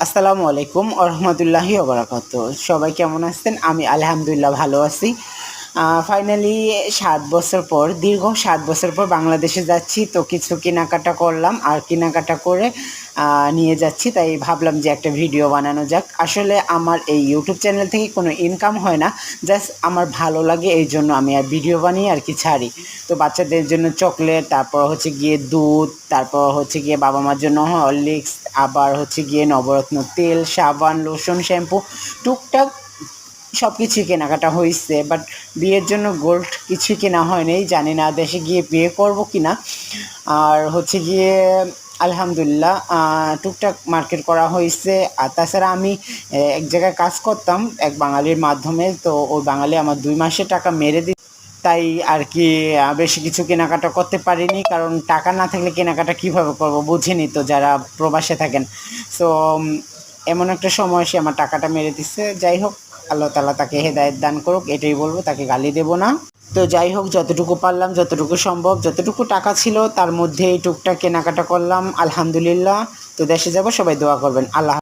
আসসালামু আলাইকুম ওয়া রাহমাতুল্লাহি ওয়া বারাকাতুহু। সবাই কেমন আছেন? আমি আলহামদুলিল্লাহ ভালো আছি। ফাইনালি ৭ বছর পর, দীর্ঘ ৭ বছর পর বাংলাদেশে যাচ্ছি। তো কিছু কেনাকাটা করলাম আর কেনাকাটা করে নিয়ে যাচ্ছি। তাই ভাবলাম যে একটা ভিডিও বানানো যাক। আসলে আমার এই ইউটিউব চ্যানেল থেকে কোনো ইনকাম হয় না। জাস্ট আমার ভালো লাগে এইজন্য আমি ভিডিও বানিয়ে আর কি ছাড়ি। তো বাচ্চাদের জন্য চকলেট, তারপর হচ্ছে গিয়ে দুধ, তারপর হচ্ছে গিয়ে বাবা-মার জন্য হরলিক্স, আবার হচ্ছে গিয়ে নবরত্ন তেল, সাবান, লোশন, শ্যাম্পু টুকটাক সবকিছুই কেনাকাটা হইছে। বাট বিয়ের জন্য গোল্ড কিছুই কেনা হয়নি। জানি না দেশে গিয়ে বিয়ে করব কিনা। আর হচ্ছে গিয়ে আলহামদুলিল্লাহ টুকটাক মার্কেট করা হইছে। আর তাছাড়া আমি এক জায়গায় কাজ করতাম এক বাঙালির মাধ্যমে। তো ওই বাঙালি আমার ২ মাসের টাকা মেরে তাই আর কি বেশি কিছু কেনাকাটা করতে পারিনি। কারণ টাকা না থাকলে কেনাকাটা কীভাবে করব বুঝেনই তো যারা প্রবাসে থাকেন। সো এমন একটা সময় সে আমার টাকাটা মেরে দিচ্ছে। যাই হোক, আল্লাহ তাআলা তাকে হেদায়েত দান করুক, এটাই বলব, তাকে গালি দেব না। তো যাই হোক, যতটুকু পারলাম, যতটুকু সম্ভব, যতটুকু টাকা ছিল তার মধ্যেই টুকটাক কেনাকাটা করলাম আলহামদুলিল্লাহ। তো দেশে যাব, সবাই দোয়া করবেন। আল্লাহ